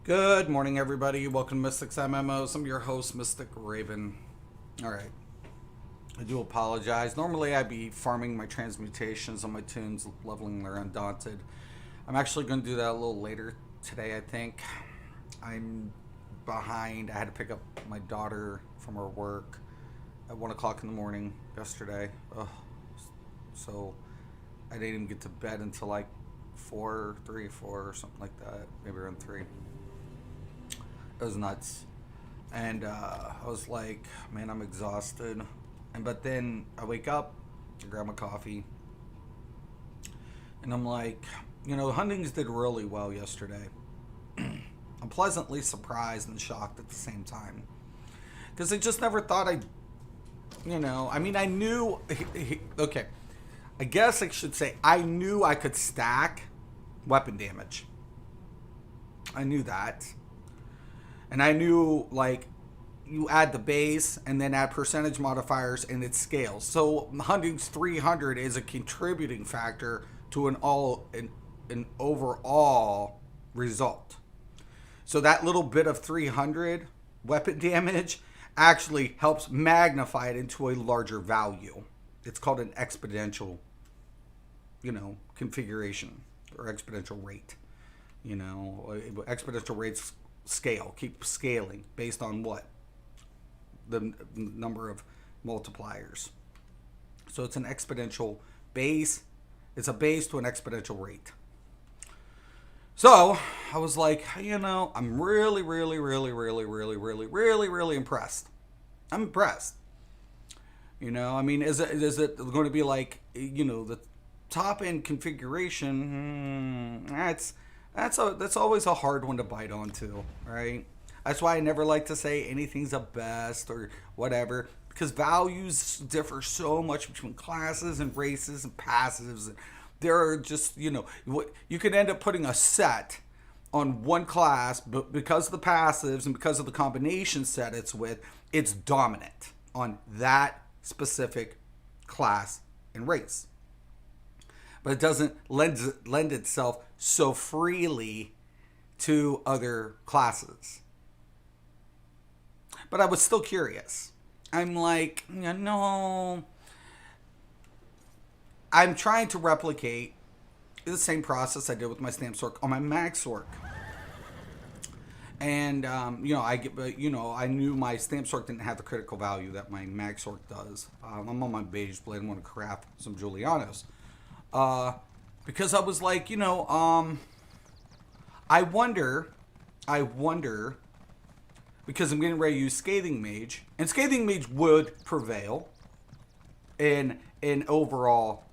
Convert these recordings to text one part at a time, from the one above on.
Good morning, everybody. Welcome to Mystics MMOs. I'm your host, Mystic Raven. All right. I do apologize. Normally, I'd be farming my transmutations on my tunes, leveling their Undaunted. I'm actually going to do that a little later today, I think. I'm behind. I had to pick up my daughter from her work at 1 o'clock in the morning yesterday. Ugh. So I didn't even get to bed until like 4, 3, 4, or something like that. Maybe around 3. It was nuts. And I was like, man, I'm exhausted. But then I wake up, I grab my coffee, and I'm like, the Huntings did really well yesterday. I'm pleasantly surprised and shocked at the same time. Because I just never thought I knew, okay, I guess I should say, I knew I could stack weapon damage. I knew that. And I knew, like, you add the base and then add percentage modifiers and it scales. So Hunting's 300 is a contributing factor to an overall result. So that little bit of 300 weapon damage actually helps magnify it into a larger value. It's called an exponential, configuration or exponential rate. Exponential rates scale, keep scaling based on what? The number of multipliers. So it's an exponential base. It's a base to an exponential rate. So I was like, I'm really, really, really, really, really, really, really, really impressed. I'm impressed. Is it going to be like, the top end configuration? That's always a hard one to bite onto, right? That's why I never like to say anything's a best or whatever, because values differ so much between classes and races and passives. And there are just, you could end up putting a set on one class, but because of the passives and because of the combination set it's with, it's dominant on that specific class and race. But it doesn't lend itself so freely to other classes. But I was still curious. I'm like, no. I'm trying to replicate the same process I did with my stamp sork on my mag sork. And I knew my stamp sork didn't have the critical value that my mag sork does. I'm on my beige blade. I want to craft some Julianos, because I was like, I wonder, because I'm getting ready to use Scathing Mage, and Scathing Mage would prevail in overall,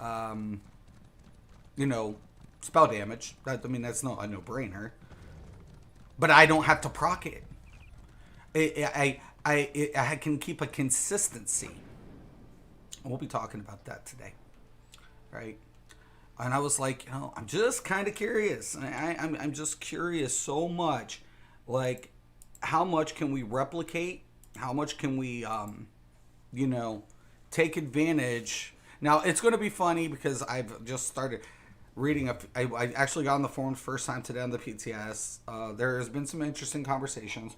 um, spell damage. That's not a no-brainer. But I don't have to proc it. I can keep a consistency. And we'll be talking about that today, right? And I was like, I'm just kind of curious. I'm just curious so much, like, how much can we replicate? How much can we, take advantage? Now it's going to be funny because I've just started reading. I actually got on the forums first time today on the PTS. There has been some interesting conversations,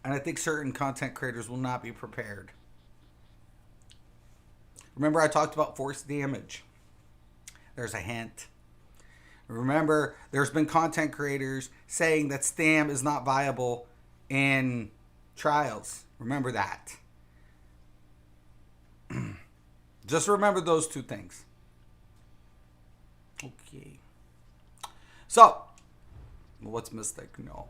and I think certain content creators will not be prepared. Remember, I talked about force damage. There's a hint. Remember, there's been content creators saying that Stam is not viable in trials. Remember that. Just remember those two things. Okay. So, what's Mystic? No.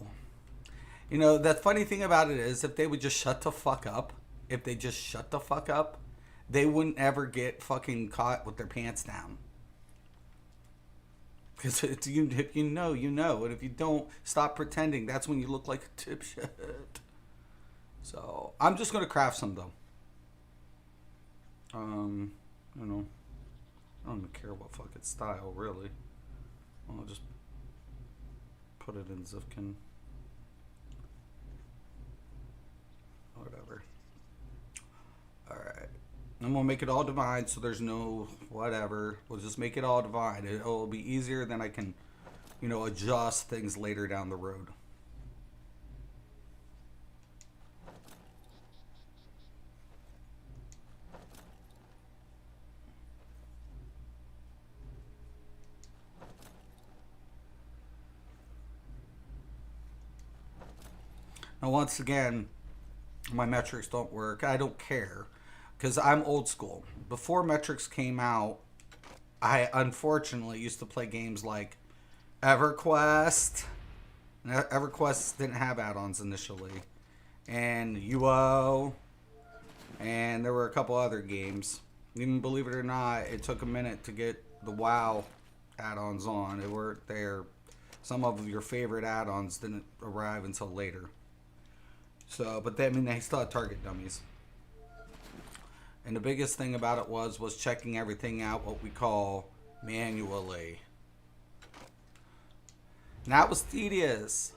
The funny thing about it is, if they would just shut the fuck up, they wouldn't ever get fucking caught with their pants down. Because if you know, you know. And if you don't, stop pretending. That's when you look like a dipshit. So, I'm just going to craft some, though. I don't even care what fucking style, really. I'll just put it in Zifkin. Whatever. Alright. I'm gonna make it all divine, so there's no whatever. We'll just make it all divine. It'll be easier, then I can, adjust things later down the road. Now, once again, my metrics don't work. I don't care because I'm old school. Before metrics came out, I unfortunately used to play games like EverQuest. EverQuest didn't have add-ons initially, and UO, and there were a couple other games. Even believe it or not, it took a minute to get the WoW add-ons on. They weren't there. Some of your favorite add-ons didn't arrive until later. So, but they still had target dummies. And the biggest thing about it was checking everything out what we call manually. And that was tedious.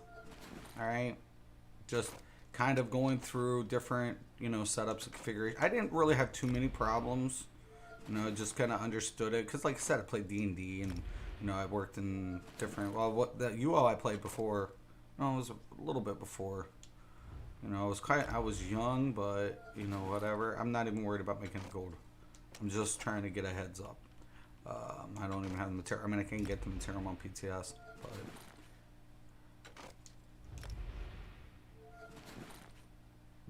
Alright? Just kind of going through different, setups and configuration. I didn't really have too many problems. Just kind of understood it. Because like I said, I played D&D and, I worked in different, the UO I played before, it was a little bit before. I was young, but whatever. I'm not even worried about making gold. I'm just trying to get a heads up. I don't even have the material. I mean, I can get the material on PTS,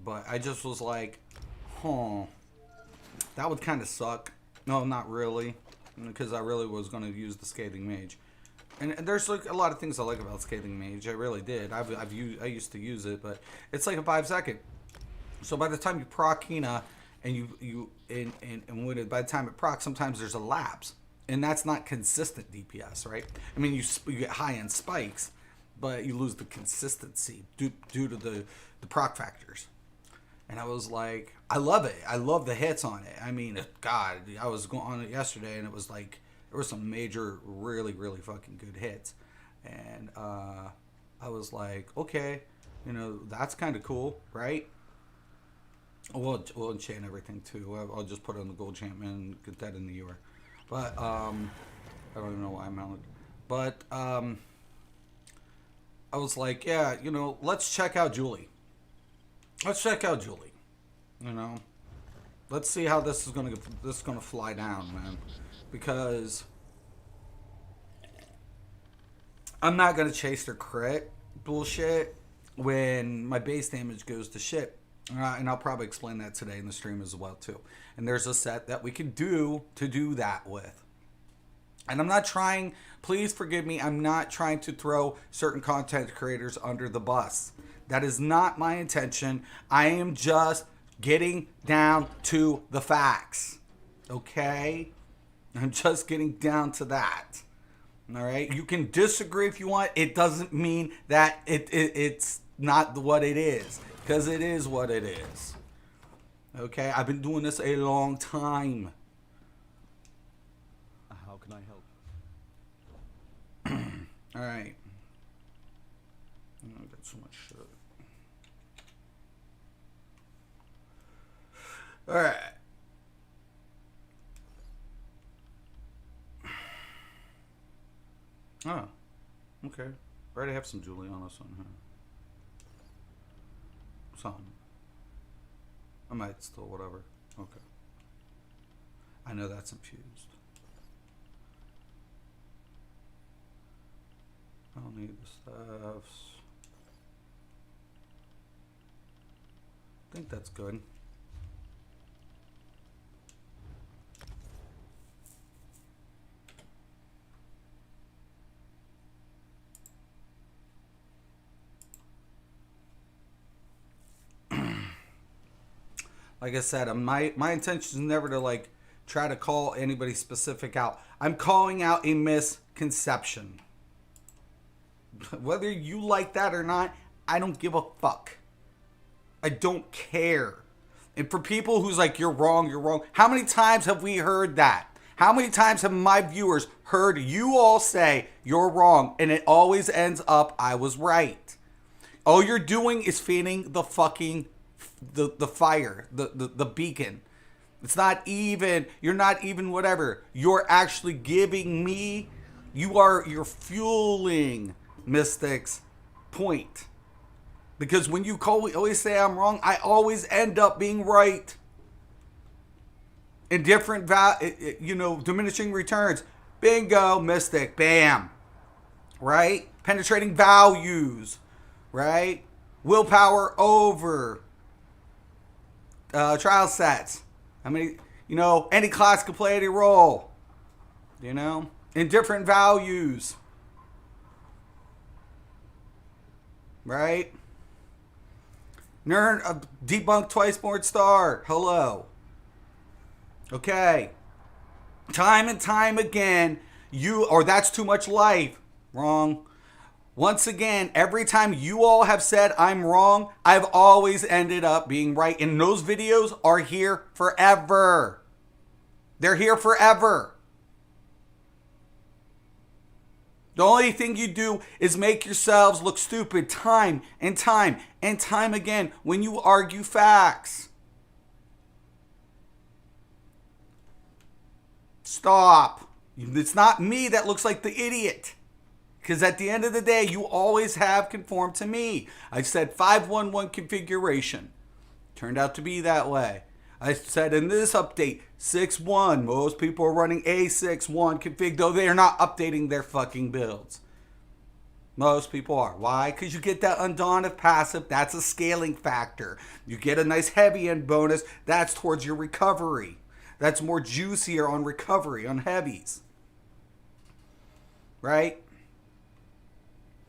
but I just was like, that would kind of suck. No, not really, because I really was going to use the Scathing Mage. And there's like a lot of things I like about Scathing Mage. I really did. I used to use it, but it's like a 5-second. So by the time you proc Hina, and by the time it procs, sometimes there's a lapse, and that's not consistent DPS, right? I mean, you get high end spikes, but you lose the consistency due to the proc factors. And I was like, I love it. I love the hits on it. I mean, God, I was going on it yesterday, and it was like, there were some major, really, really fucking good hits. And I was like, okay, that's kind of cool, right? We'll enchant everything, too. I'll just put it on the gold enchantment and get that in the year. But, I don't even know why I'm mounted. But, I was like, yeah, let's check out Julie. Let's check out Julie. Let's see how this is gonna fly down, man. Because I'm not going to chase their crit bullshit when my base damage goes to shit. And I'll probably explain that today in the stream as well, too. And there's a set that we can do to do that with. And I'm not trying, please forgive me, I'm not trying to throw certain content creators under the bus. That is not my intention. I am just getting down to the facts. Okay? I'm just getting down to that. All right? You can disagree if you want. It doesn't mean that it's not what it is. Because it is what it is. Okay? I've been doing this a long time. How can I help? All right. I got so much shit. All right. Oh, okay. I already have some Julianas on here. Some. I might still, whatever. Okay. I know that's infused. I don't need the staffs. I think that's good. Like I said, my intention is never to try to call anybody specific out. I'm calling out a misconception. Whether you like that or not, I don't give a fuck. I don't care. And for people who's like, you're wrong, you're wrong. How many times have we heard that? How many times have my viewers heard you all say you're wrong, and it always ends up I was right? All you're doing is feeding the fucking the fire, the beacon. It's not even, you're not even whatever. You're actually giving me, you're fueling Mystic's point. Because when you always say I'm wrong, I always end up being right. In different, diminishing returns. Bingo, Mystic, bam. Right? Penetrating values. Right? Willpower over trial sets. I mean, any class can play any role. In different values. Right? Nerd, debunk twice more star. Hello. Okay. Time and time again, that's too much life. Wrong. Once again, every time you all have said I'm wrong, I've always ended up being right. And those videos are here forever. They're here forever. The only thing you do is make yourselves look stupid time and time and time again when you argue facts. Stop. It's not me that looks like the idiot. Because at the end of the day, you always have conformed to me. I said 511 configuration. Turned out to be that way. I said in this update, 6.1. Most people are running a 6.1 config, though they are not updating their fucking builds. Most people are. Why? Because you get that undaunted passive. That's a scaling factor. You get a nice heavy end bonus. That's towards your recovery. That's more juicier on recovery, on heavies. Right?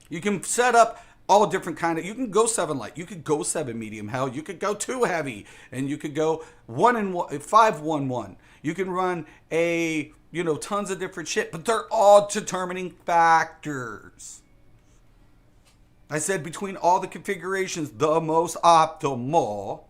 You can set up all different you can go 7 light, you could go 7 medium, hell, you could go 2 heavy, and you could go 5-1-1. You can run tons of different shit, but they're all determining factors. I said between all the configurations, the most optimal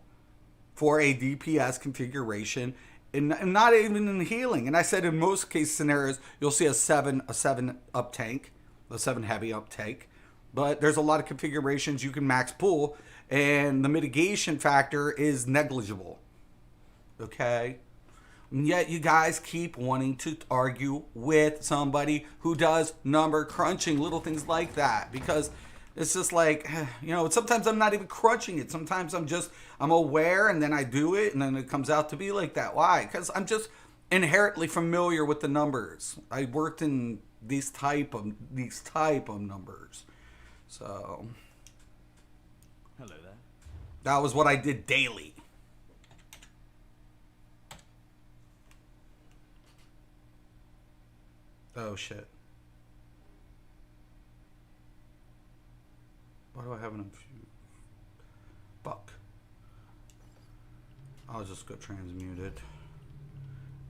for a DPS configuration, and not even in healing. And I said in most case scenarios, you'll see a 7 up tank, a 7 heavy up tank. But there's a lot of configurations you can max pull, and the mitigation factor is negligible. Okay? And yet you guys keep wanting to argue with somebody who does number crunching, little things like that. Because it's just like, sometimes I'm not even crunching it. Sometimes I'm aware, and then I do it, and then it comes out to be like that. Why? Because I'm just inherently familiar with the numbers. I worked in these type of numbers. So, hello there. That was what I did daily. Oh shit. Why do I have an infuse? Fuck. I'll just go transmuted.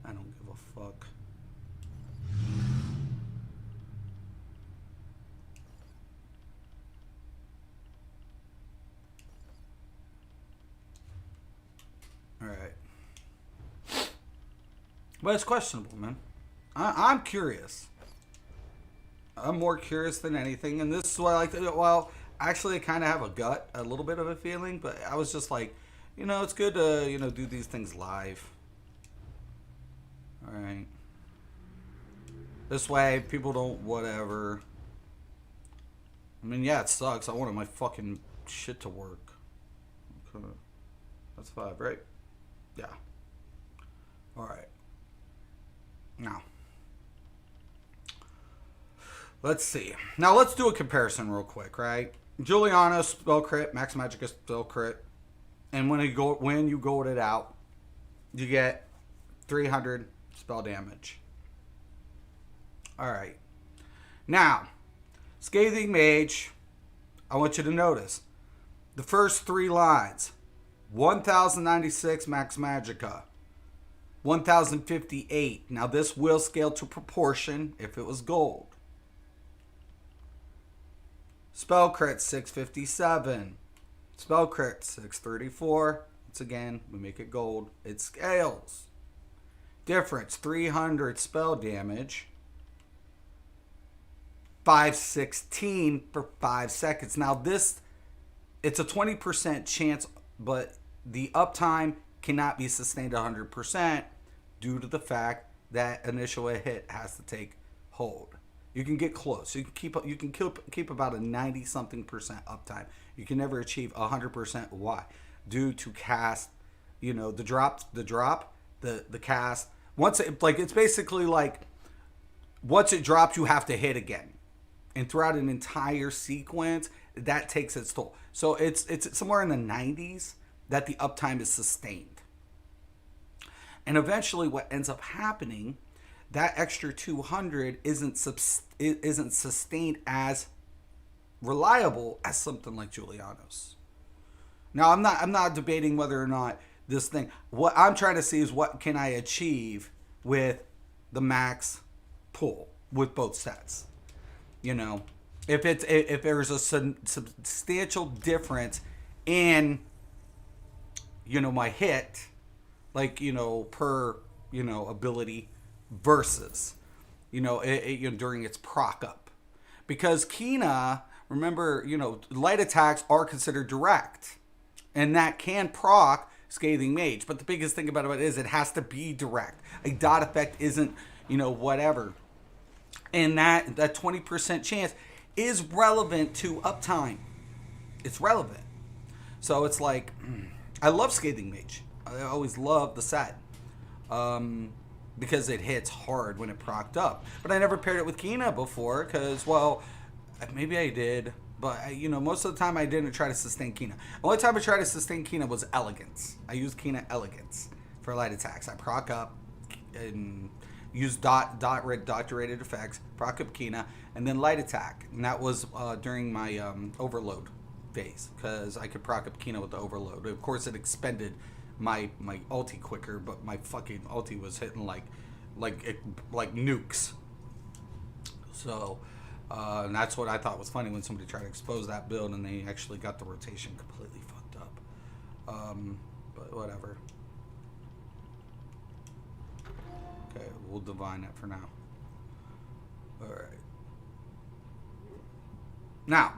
I don't give a fuck. Alright. But it's questionable, man. I'm curious. I'm more curious than anything. And this is what I like to do. Well, actually, I kind of have a little bit of a feeling. But I was just like, it's good to, do these things live. Alright. This way, people don't whatever. I mean, yeah, it sucks. I wanted my fucking shit to work. Okay. That's 5, right? Yeah. Alright. Now. Let's see. Now let's do a comparison real quick, right? Juliana spell crit, Max Magicka spell crit. And when you gold it out, you get 300 spell damage. Alright. Now, Scathing Mage, I want you to notice the first 3 lines. 1096 Max Magicka. 1058. Now this will scale to proportion if it was gold. Spell crit 657. Spell crit 634. Once again, we make it gold. It scales. Difference 300 spell damage. 516 for 5 seconds. Now this, it's a 20% chance, but the uptime cannot be sustained 100% due to the fact that initial hit has to take hold. You can get close. You can keep about a 90 something percent uptime. You can never achieve 100%. Why? Due to cast, the drop, the cast. Once it's basically like once it drops, you have to hit again, and throughout an entire sequence, that takes its toll. So it's somewhere in the 90s that the uptime is sustained, and eventually, what ends up happening, that extra 200 isn't sustained as reliable as something like Giuliano's. Now, I'm not debating whether or not this thing. What I'm trying to see is what can I achieve with the max pull with both sets. If there's a substantial difference in my hit, like per ability versus during its proc up, because Kina, remember, light attacks are considered direct, and that can proc Scathing Mage. But the biggest thing about it is it has to be direct. A dot effect isn't, whatever. And that 20% chance is relevant to uptime. It's relevant. So it's like, I love Scathing Mage. I always loved the set. Because it hits hard when it procced up. But I never paired it with Kina before because, well, maybe I did. But, most of the time I didn't try to sustain Kina. The only time I tried to sustain Kina was Elegance. I used Kina Elegance for light attacks. I proc up and used dot rated effects, proc up Kina, and then light attack. And that was during my overload phase because I could proc up Kina with the overload. Of course, it expended my ulti quicker, but my fucking ulti was hitting like nukes. So and that's what I thought was funny when somebody tried to expose that build and they actually got the rotation completely fucked up. But whatever. Okay, we'll divine it for now. All right. Now,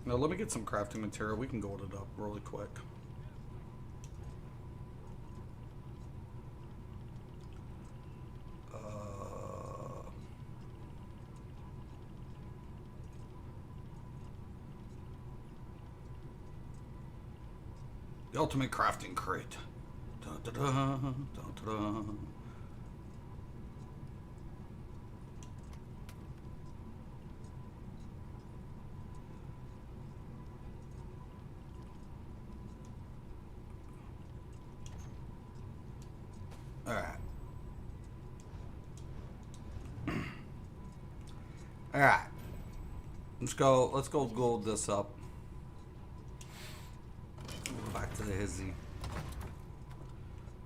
let me get some crafting material. We can gold it up really quick. The ultimate crafting crate. Dun, dun, dun, dun, dun. All right. All right. Let's go gold this up. Back to the hizzy.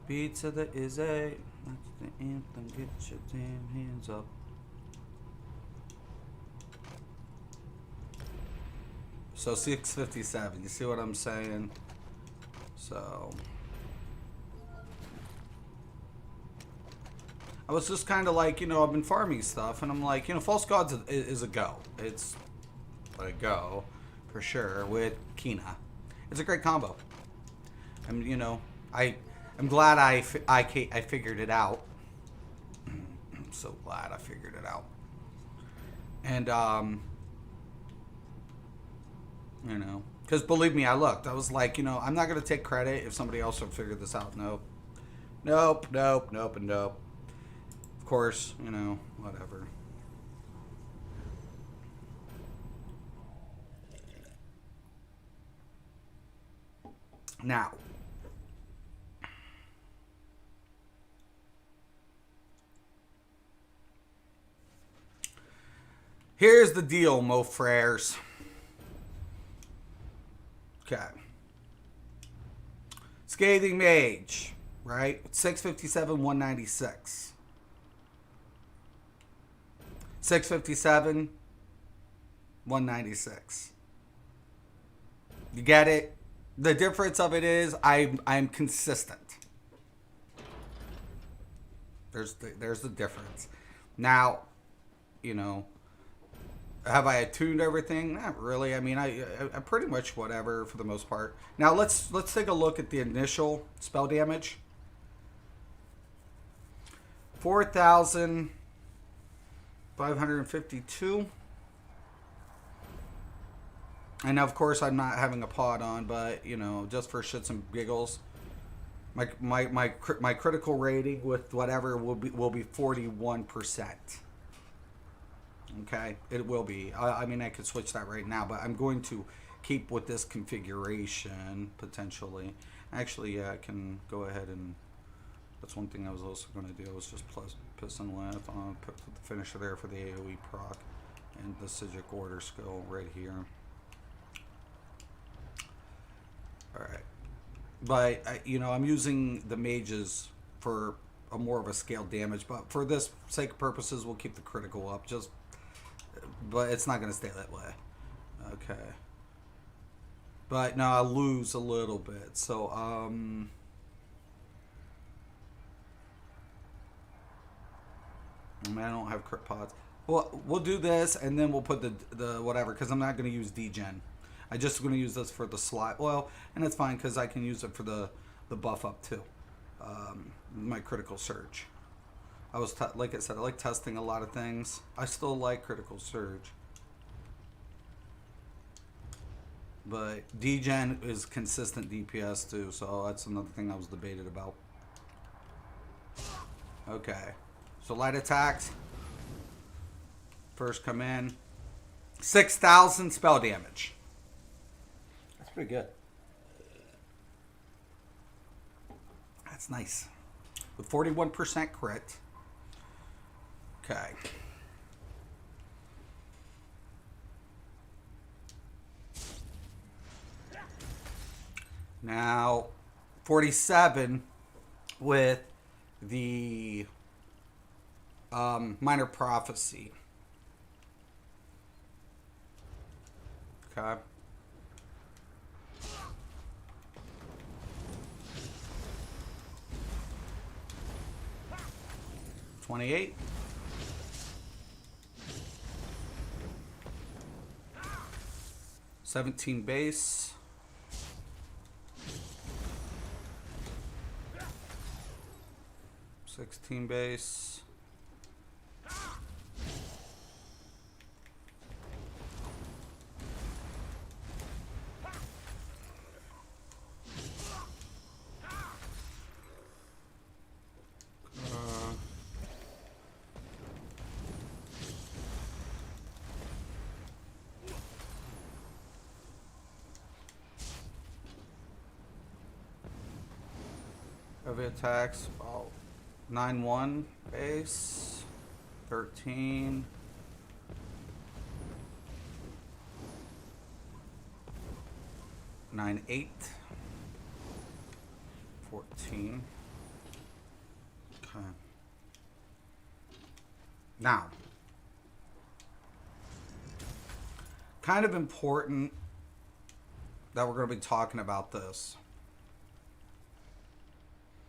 Beat to the Izzy. That's the anthem. Get your damn hands up. So 657. You see what I'm saying? So I was just kind of like, I've been farming stuff, and I'm like, False Gods is a go. It's a go for sure with Kina. It's a great combo. And I'm glad I figured it out. I'm so glad I figured it out. And because believe me, I looked. I was like, I'm not gonna take credit if somebody else would figure this out. Nope. Of course, whatever. Now, here's the deal, Mo Frères. Okay. Scathing Mage, right? 657, 196. 657, 196. You get it? The difference of it is I'm consistent. There's the difference. Now, Have I attuned everything? Not really. I mean, I pretty much whatever for the most part. Now let's take a look at the initial spell damage. 4,552. And of course, I'm not having a pod on, but you know, just for shits and giggles, my critical rating with whatever will be 41%. Okay, it will be. I mean, I could switch that right now, but I'm going to keep with this configuration potentially. Actually, yeah, I can go ahead and. That's one thing I was also going to do. Was just piss and laugh on put the finisher there for the AOE proc and the Sigic order skill right here. All right, but you know, I'm using the mages for a more of a scale damage, but for this sake of purposes, we'll keep the critical up. But it's not going to stay that way. Okay. But no, I lose a little bit. So I don't have crit pods. Well, we'll do this, and then we'll put the whatever, because I'm not going to use degen. I'm just going to use this for the slot. Well, and it's fine, because I can use it for the buff up, too. My critical surge. Like I said, I like testing a lot of things. I still like critical surge. But degen is consistent DPS, too, so that's another thing I was debated about. Okay. So light attacks. First come in. 6,000 spell damage. That's pretty good. That's nice. With 41% crit. Okay. Now, 47 with the minor prophecy. Okay. $28. $17 base. $16 base. Heavy attacks, about 9-1 base, 13. Nine 8, 14. Okay. Now, kind of important that we're going to be talking about this.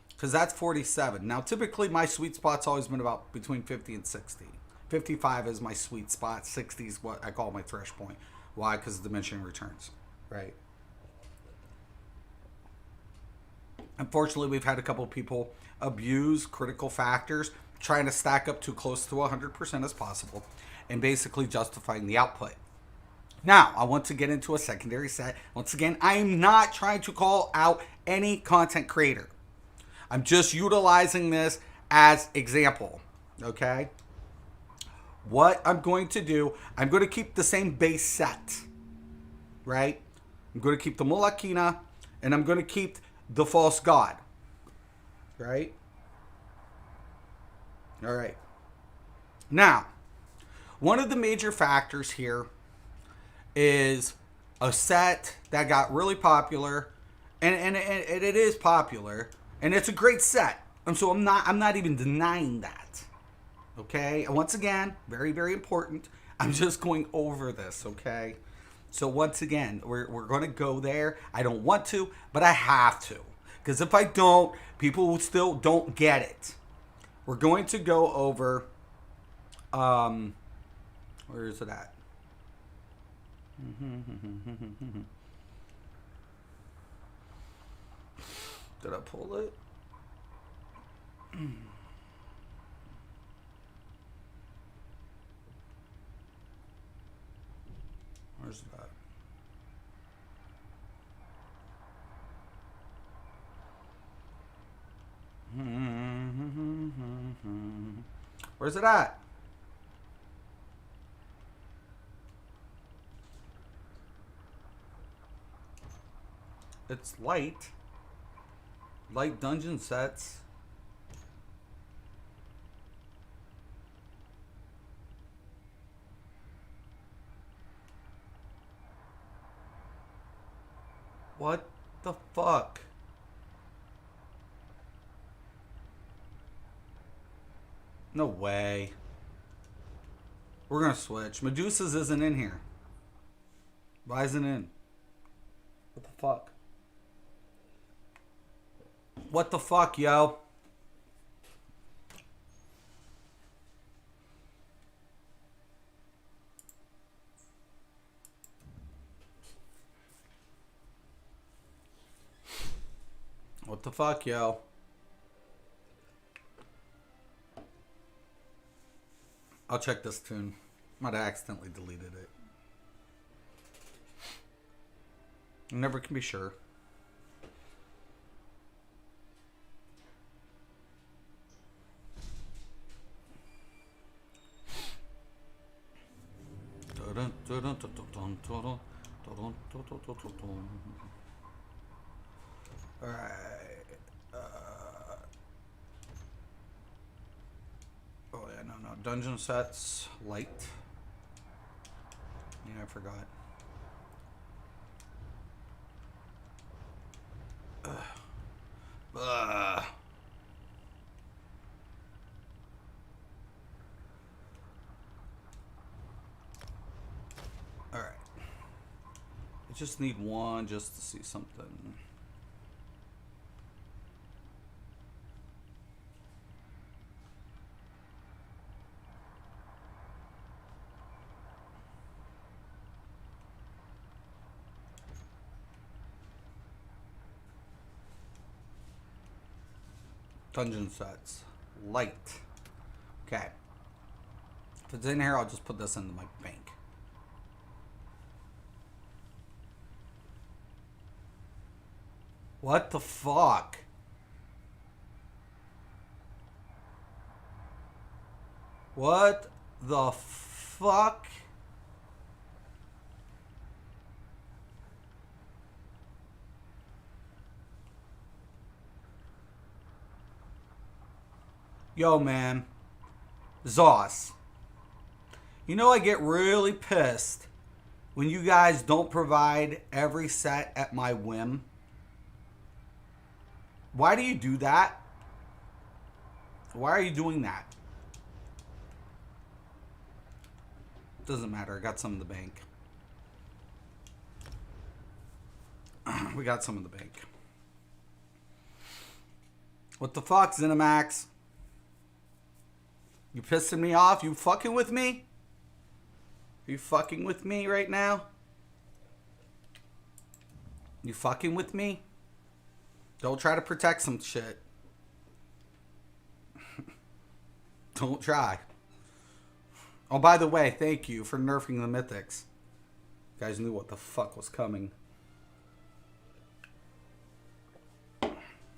Because that's 47. Now, typically, my sweet spot's always been about between 50 and 60. 55 is my sweet spot. 60 is what I call my thresh point. Why? Because diminishing returns, right? Unfortunately, we've had a couple of people abuse critical factors, trying to stack up too close to 100% as possible, and basically justifying the output. Now, I want to get into a secondary set. Once again, I am not trying to call out any content creator. I'm just utilizing this as example, okay? What I'm going to do, I'm going to keep the same base set, right? I'm going to keep the Mulakina, and I'm going to keep the False God, right? All right. Now, one of the major factors here is a set that got really popular, and it is popular. And it's a great set. And so I'm not even denying that. Okay? And once again, very, very important. I'm just going over this, okay? So once again, we're going to go there. I don't want to, but I have to. Because if I don't, people still don't get it. We're going to go over, where is it at? Did I pull it? Where's that? Where's it at? It's light. Light dungeon sets. What the fuck? No way. We're gonna switch. Medusa's isn't in here. Why isn't in? What the fuck? What the fuck, yo? What the fuck, yo? I'll check this tune. Might have accidentally deleted it. I never can be sure. Alright. Oh yeah, no. Dungeon sets, light. Yeah, I forgot. Ugh. Alright. I just need one just to see something. Dungeon sets. Light. Okay. If it's in here, I'll just put this into my bank. What the fuck? What the fuck? Yo, man. Zoss. You know I get really pissed when you guys don't provide every set at my whim. Why do you do that? Why are you doing that? Doesn't matter. I got some in the bank. We got some in the bank. What the fuck, Zenimax? You pissing me off? You fucking with me? Are you fucking with me right now? You fucking with me? Don't try to protect some shit. Don't try. Oh, by the way, thank you for nerfing the mythics. You guys knew what the fuck was coming.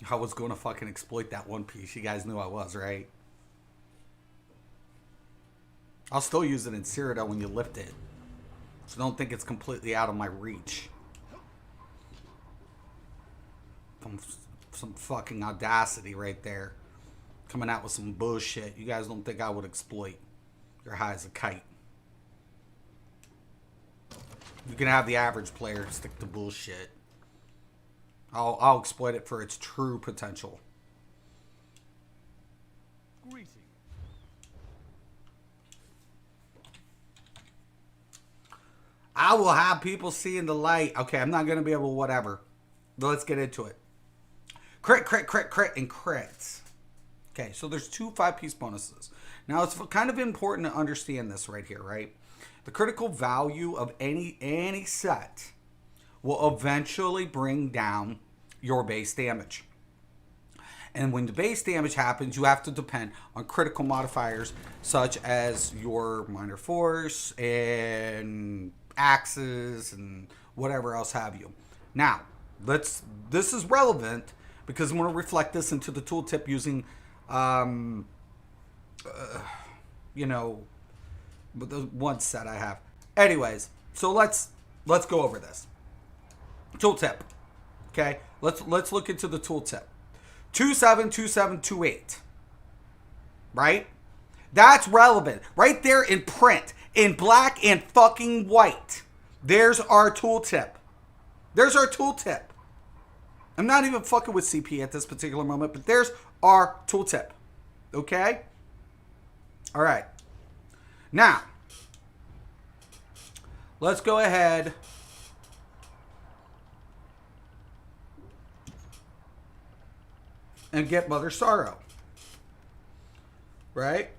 I was going to fucking exploit that one piece. You guys knew I was, right? I'll still use it in Cyrodiil when you lift it. So don't think it's completely out of my reach. Some fucking audacity right there. Coming out with some bullshit. You guys don't think I would exploit. You're high as a kite. You can have the average player stick to bullshit. I'll exploit it for its true potential. Greetings. I will have people seeing the light. Okay, I'm not going to be able to whatever. But let's get into it. Crit, and crits. Okay, so there's two 5-piece bonuses. Now, it's kind of important to understand this right here, right? The critical value of any set will eventually bring down your base damage. And when the base damage happens, you have to depend on critical modifiers such as your minor force and axes and whatever else have you. Now, this is relevant because I'm going to reflect this into the tooltip using, the one set I have. Anyways, so let's go over this tooltip. Okay, let's look into the tooltip. 272728. Right? That's relevant. Right there in print, in black and fucking white. There's our tooltip. There's our tooltip. I'm not even fucking with CP at this particular moment, but there's our tooltip. Okay? All right. Now, let's go ahead and get Mother Sorrow. Right?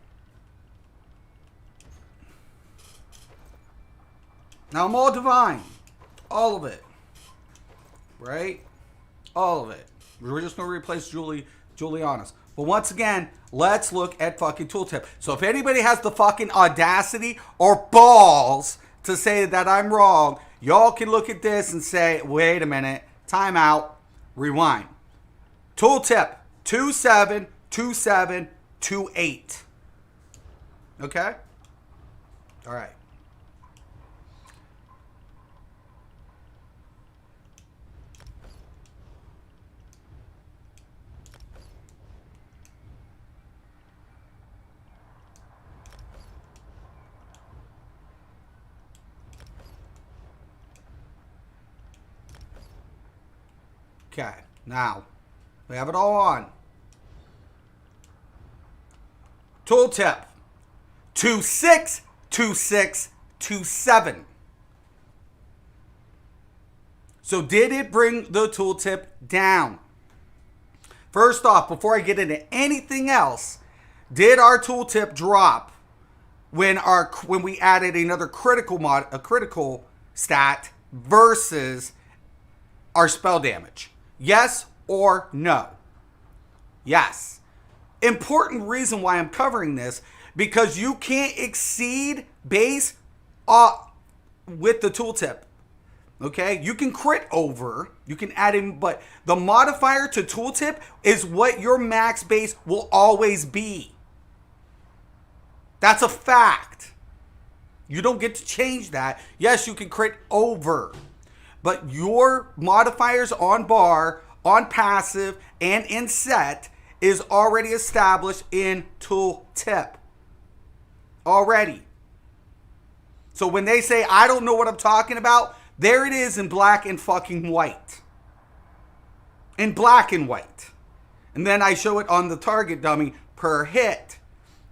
Now I'm all divine. All of it. Right? All of it. We're just going to replace Juliana's. But once again, let's look at fucking tooltip. So if anybody has the fucking audacity or balls to say that I'm wrong, y'all can look at this and say, wait a minute, time out, rewind. Tooltip 272728. Okay? All right. Okay, now we have it all on. Tooltip 262627. So did it bring the tooltip down? First off, before I get into anything else, did our tooltip drop when we added another critical stat versus our spell damage? Yes or no? Yes. Important reason why I'm covering this, because you can't exceed base with the tooltip. Okay? You can crit over, you can add in, but the modifier to tooltip is what your max base will always be. That's a fact. You don't get to change that. Yes, you can crit over, but your modifiers on bar, on passive, and in set is already established in tooltip. Already. So when they say, I don't know what I'm talking about, there it is in black and fucking white. In black and white. And then I show it on the target dummy per hit.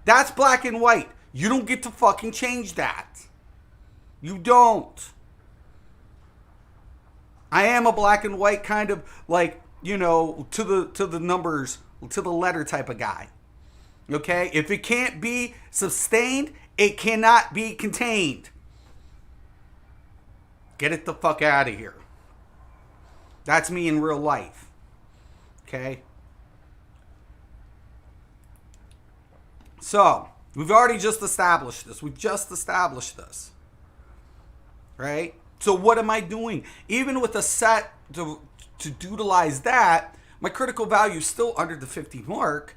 That's black and white. You don't get to fucking change that. You don't. I am a black and white kind of like, to the numbers, to the letter type of guy. Okay? If it can't be sustained, it cannot be contained. Get it the fuck out of here. That's me in real life. Okay? So, we've already just established this. We've just established this. Right? So what am I doing? Even with a set to utilize that, my critical value is still under the 50 mark,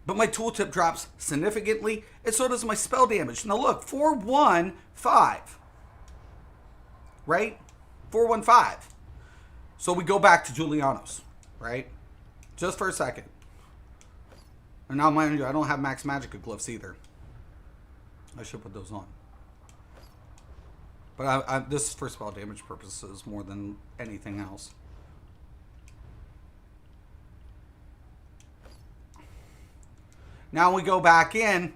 but my tooltip drops significantly, and so does my spell damage. Now look, 415. Right? 415. So we go back to Juliano's, right? Just for a second. And now, mind you, I don't have Max Magica gloves either. I should put those on. But this is for spell damage purposes more than anything else. Now we go back in.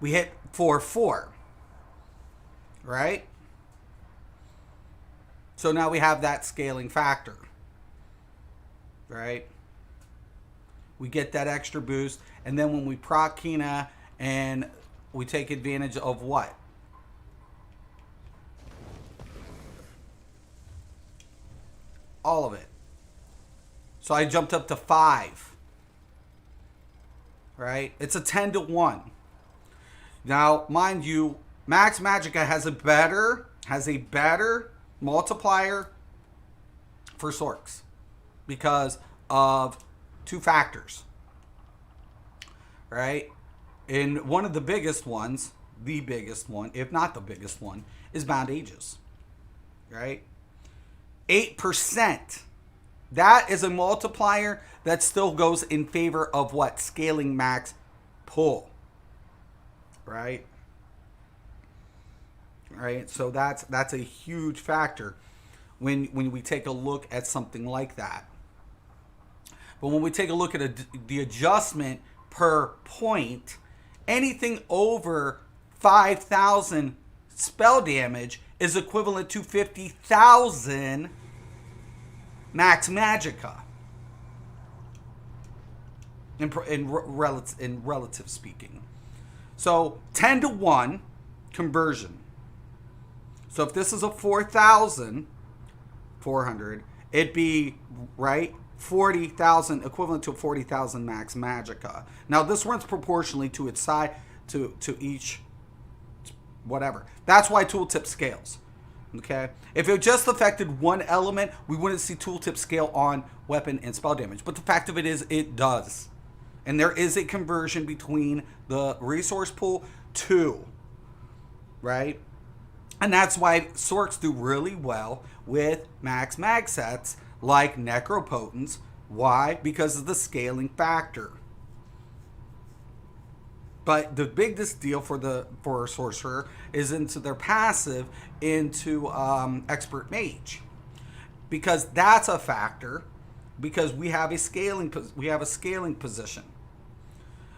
We hit 4-4. Right? So now we have that scaling factor. Right? We get that extra boost. And then when we proc Kina and we take advantage of what? all of it. So I jumped up to 5. Right? It's a 10 to 1. Now, mind you, Max Magica has a better multiplier for Sorks because of 2 factors. Right? And one of the biggest ones, the biggest one, if not the biggest one, is bound ages. Right? 8%. That is a multiplier that still goes in favor of what? Scaling max pull. Right? Right? So that's a huge factor when we take a look at something like that. But when we take a look at the adjustment per point, anything over 5,000 spell damage is equivalent to 50,000 Max Magica. In relative speaking. So 10 to 1 conversion. So if this is a 4,400, it'd be, right, 40,000, equivalent to 40,000 Max Magica. Now this runs proportionally to its side, to each, whatever. That's why tooltip scales. Okay? If it just affected one element, we wouldn't see tooltip scale on weapon and spell damage. But the fact of it is, it does. And there is a conversion between the resource pool to, right? And that's why Sorks do really well with Max Mag sets like Necropotence. Why? Because of the scaling factor. But the biggest deal for a sorcerer is into their passive into expert mage, because that's a factor. Because we have a scaling position.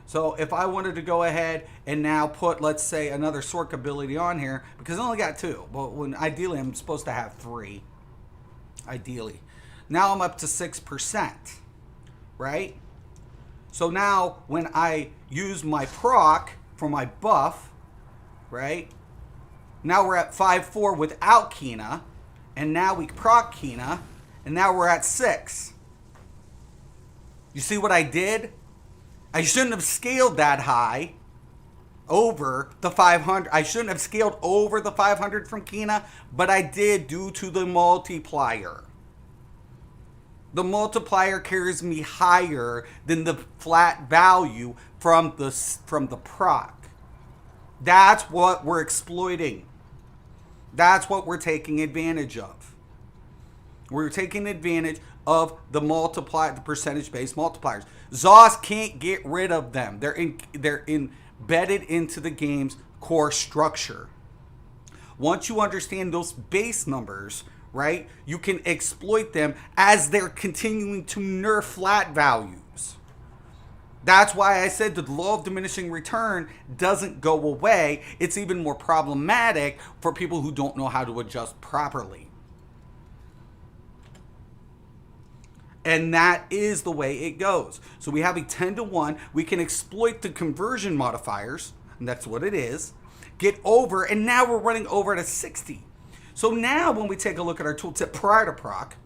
So if I wanted to go ahead and now put, let's say, another Sork ability on here, because I only got 2, but when ideally I'm supposed to have 3. Ideally, now I'm up to 6%, right? So now when I use my proc for my buff, right? Now we're at 5-4 without Kina, and now we proc Kina, and now we're at 6. You see what I did? I shouldn't have scaled that high over the 500. I shouldn't have scaled over the 500 from Kina, but I did due to the multiplier. The multiplier carries me higher than the flat value from the proc. That's what we're exploiting. That's what we're taking advantage of. We're taking advantage of the percentage-based multipliers. ZOS can't get rid of them. They're embedded into the game's core structure. Once you understand those base numbers, right, you can exploit them as they're continuing to nerf flat values. That's why I said the law of diminishing return doesn't go away. It's even more problematic for people who don't know how to adjust properly. And that is the way it goes. So we have a 10 to 1. We can exploit the conversion modifiers, and that's what it is. Get over, and now we're running over at a 60. So now when we take a look at our tooltip prior to proc,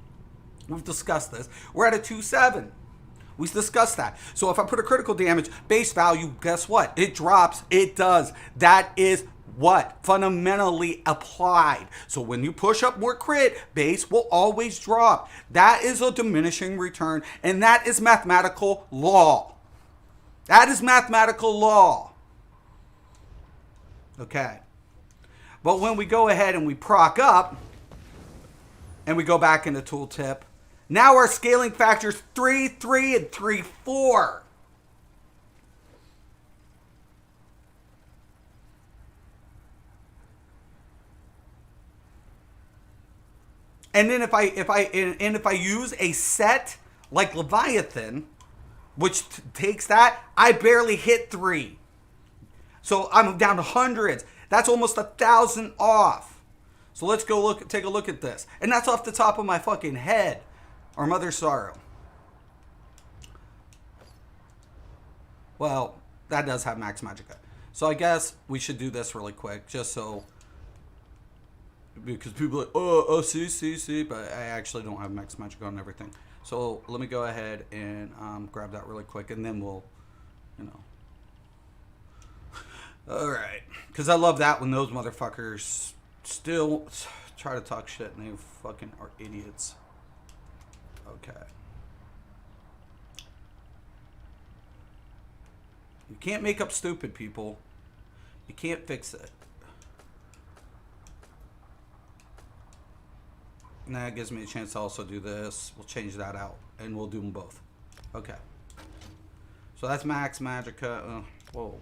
we've discussed this, we're at a 2.7. We discussed that. So if I put a critical damage base value, guess what? It drops. It does. That is what? Fundamentally applied. So when you push up more crit, base will always drop. That is a diminishing return, and that is mathematical law. That is mathematical law. Okay. But when we go ahead and we proc up, and we go back into tooltip, now our scaling factors 3, 3, and 3, 4. And then if I use a set like Leviathan, which takes that, I barely hit 3. So I'm down to hundreds. That's almost 1,000 off. So let's go take a look at this. And that's off the top of my fucking head. Or Mother Sorrow. Well, that does have Max Magica. So I guess we should do this really quick, just so because people are like, oh, see, but I actually don't have max magic on everything. So let me go ahead and grab that really quick, and then we'll, you know. All right, because I love that when those motherfuckers still try to talk shit and they fucking are idiots. Okay. You can't make up stupid, people. You can't fix it. And that gives me a chance to also do this. We'll change that out, and we'll do them both. Okay. So that's max magica. Whoa.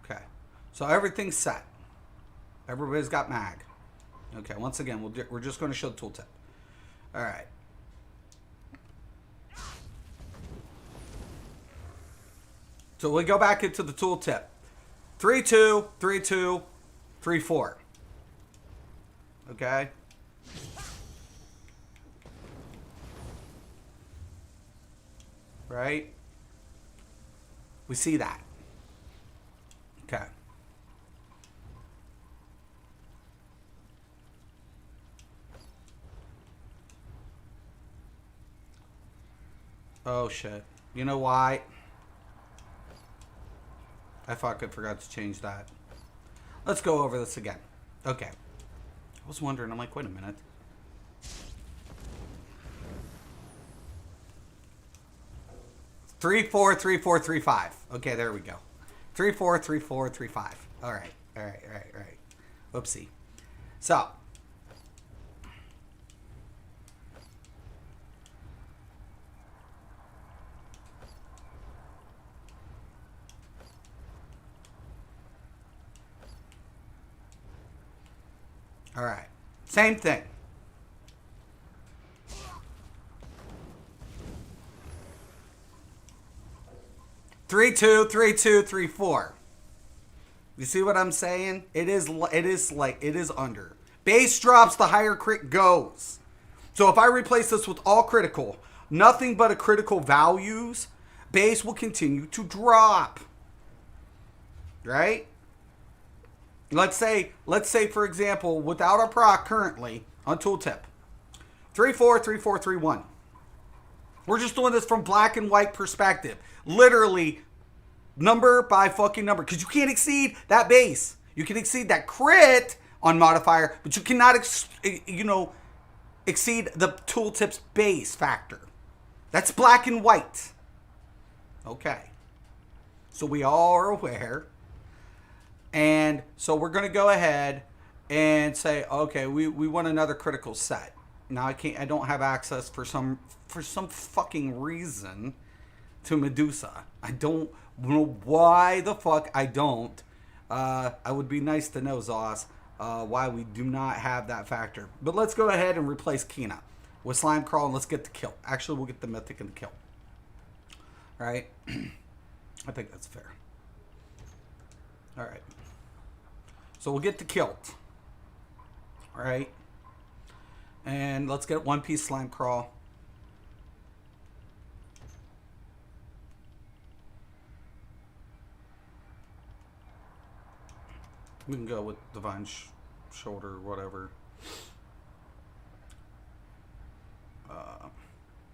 Okay. So everything's set. Everybody's got mag. Okay, once again, we're just going to show the tooltip. All right. So we go back into the tooltip. 3-2, 3-2, 3-4. Okay. Right? We see that. Okay. Oh shit. You know why? I fucking forgot to change that. Let's go over this again. Okay. I was wondering, I'm like, wait a minute. Three, four, 3, 4, 3, 5. Okay, there we go. 3, 4, 3, 4, 3, 5. All right. Oopsie. So. All right. Same thing. Three, 2, 3, 2, 3, 4. You see what I'm saying? It is under. Base drops, the higher crit goes. So if I replace this with all critical, nothing but a critical values, base will continue to drop. Right? Let's say for example, without a proc currently on tooltip, 3, 4, 3, 4, 3, 1. We're just doing this from black and white perspective. Literally, number by fucking number. Because you can't exceed that base. You can exceed that crit on modifier, but you cannot, exceed the tooltip's base factor. That's black and white. Okay. So we all are aware. And so we're going to go ahead and say, okay, we want another critical set. Now I don't have access for some fucking reason to Medusa. I don't know why the fuck I don't. I would be nice to know, Zoss, why we do not have that factor. But let's go ahead and replace Kina with Slime Crawl and let's get the kill. Actually, we'll get the Mythic and the kill. All right. I think that's fair. All right. So we'll get the kilt. All right. And let's get one piece Slime Crawl. We can go with Divine Shoulder, whatever.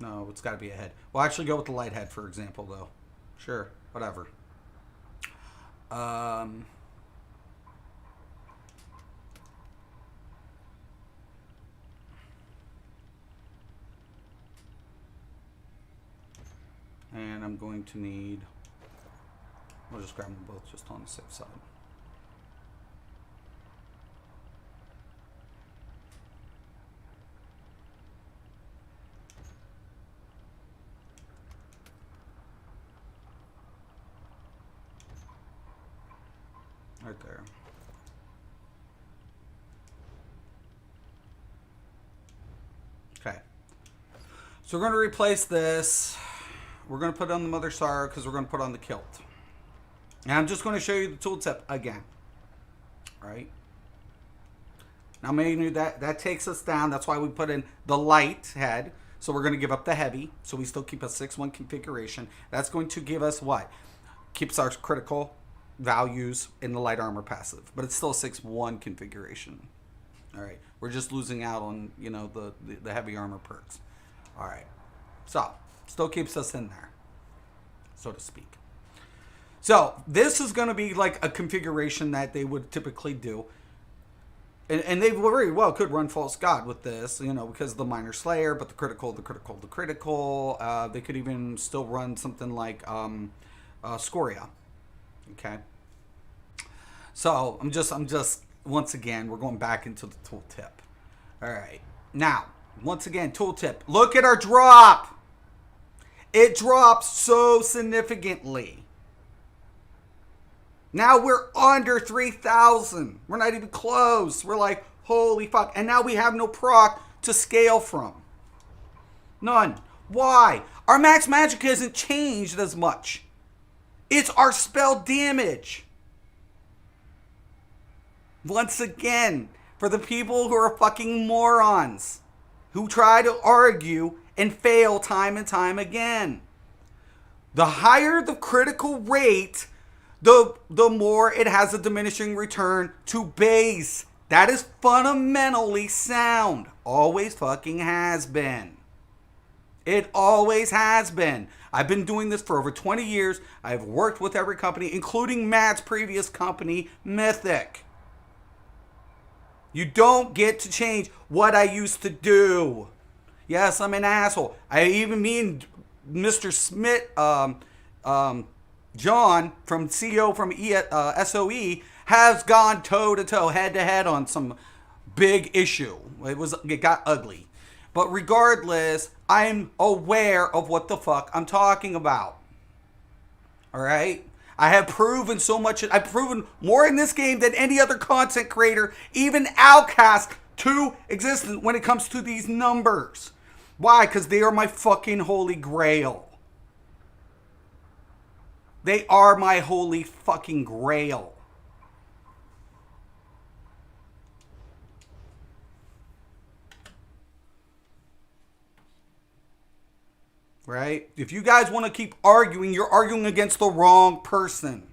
No, it's got to be a head. We'll actually go with the light head, for example, though. Sure, whatever. And I'm going to need... We'll just grab them both just on the safe side. Right there. Okay. So we're going to replace this. We're going to put on the Mother Sorrow because we're going to put on the kilt. And I'm just going to show you the tooltip again. Right? Now, maybe that takes us down. That's why we put in the light head. So we're going to give up the heavy. So we still keep a 6-1 configuration. That's going to give us what? Keeps our critical values in the light armor passive. But it's still a 6-1 configuration. All right. We're just losing out on, the heavy armor perks. All right. So, still keeps us in there, so to speak. So, this is going to be like a configuration that they would typically do. And they very well could run False God with this, because of the Minor Slayer, but the critical. They could even still run something like Scoria. Okay. So I'm just once again, we're going back into the tooltip. All right. Now, once again, tooltip. Look at our drop. It drops so significantly. Now we're under 3,000. We're not even close. We're like, holy fuck. And now we have no proc to scale from. None. Why? Our max magic hasn't changed as much. It's our spell damage. Once again, for the people who are fucking morons, who try to argue and fail time and time again. The higher the critical rate, the more it has a diminishing return to base. That is fundamentally sound. Always fucking has been. It always has been. I've been doing this for over 20 years. I've worked with every company, including Matt's previous company, Mythic. You don't get to change what I used to do. Yes, I'm an asshole. Me and Mr. Smith, John from CEO from ESO has gone toe to toe, head to head on some big issue. It got ugly. But regardless, I'm aware of what the fuck I'm talking about. All right? I have proven so much. I've proven more in this game than any other content creator, even Outcast, to existence when it comes to these numbers. Why? Because they are my fucking holy grail. They are my holy fucking grail. Right? If you guys want to keep arguing, you're arguing against the wrong person.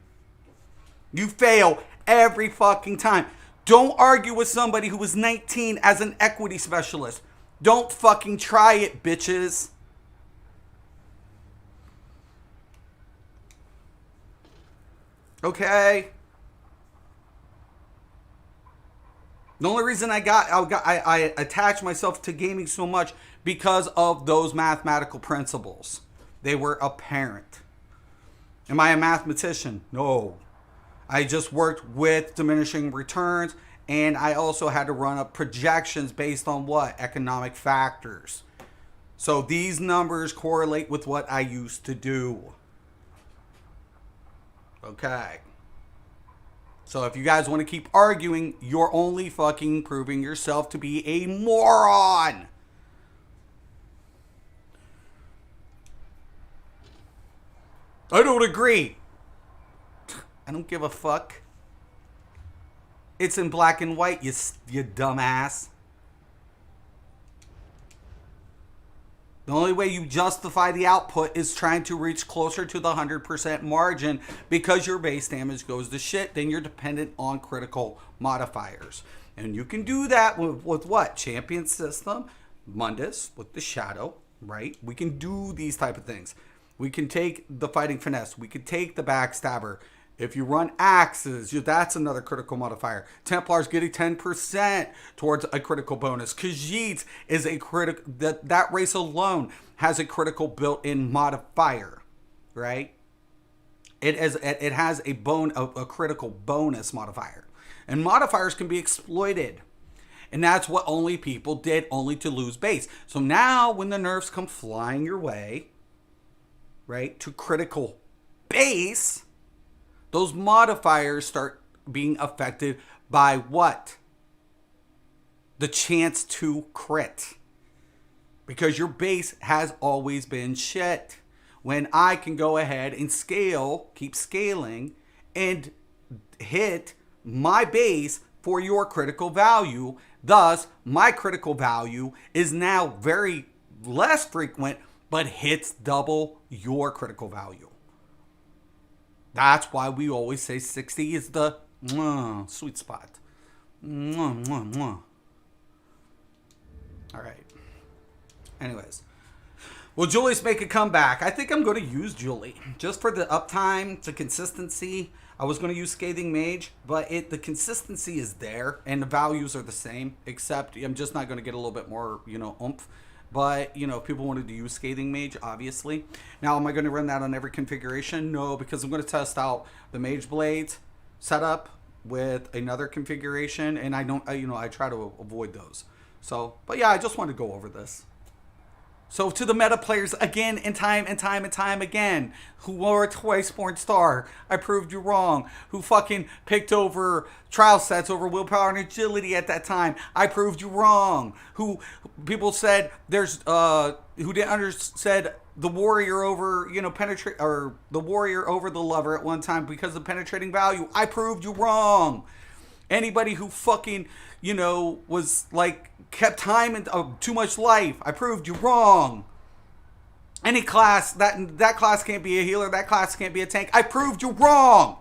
You fail every fucking time. Don't argue with somebody who was 19 as an equity specialist. Don't fucking try it, bitches. Okay? The only reason I attached myself to gaming so much because of those mathematical principles. They were apparent. Am I a mathematician? No. I just worked with diminishing returns, and I also had to run up projections based on what? Economic factors. So these numbers correlate with what I used to do. Okay. So if you guys want to keep arguing, you're only fucking proving yourself to be a moron. I don't agree. I don't give a fuck. It's in black and white, you dumbass. The only way you justify the output is trying to reach closer to the 100% margin because your base damage goes to shit. Then you're dependent on critical modifiers. And you can do that with what? Champion system, Mundus, with the shadow, right? We can do these type of things. We can take the fighting finesse. We can take the backstabber. If you run axes, that's another critical modifier. Templars getting 10% towards a critical bonus. Khajiits is a critical, that race alone has a critical built-in modifier, right? It has a critical bonus modifier. And modifiers can be exploited. And that's what only people did, only to lose base. So now when the nerfs come flying your way, right, to critical base, those modifiers start being affected by what? The chance to crit. Because your base has always been shit. When I can go ahead and scale, keep scaling, and hit my base for your critical value, Thus, my critical value is now very less frequent, but hits double your critical value. That's why we always say 60 is the sweet spot. All right. Anyways. Will Julie's make a comeback? I think I'm going to use Julie. Just for the uptime, the consistency. I was going to use Scathing Mage, but the consistency is there, and the values are the same, except I'm just not going to get a little bit more, oomph. But, if people wanted to use Scathing Mage, obviously. Now, am I going to run that on every configuration? No, because I'm going to test out the Mage Blades setup with another configuration, and I try to avoid those. So, but yeah, I just want to go over this. So to the meta players again and time again, who wore a Twice-Born Star, I proved you wrong. Who fucking picked over trial sets over willpower and agility at that time, I proved you wrong. Who people said who didn't said the warrior over penetrate, or the warrior over the lover at one time because of penetrating value, I proved you wrong. Anybody who fucking was like kept time and too much life, I proved you wrong. Any class that class can't be a healer, that class can't be a tank, I proved you wrong.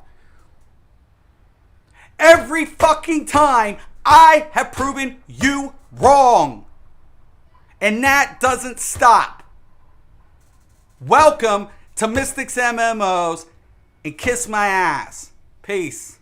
Every fucking time I have proven you wrong, and that doesn't stop. Welcome to Mystics MMOs, and kiss my ass. Peace.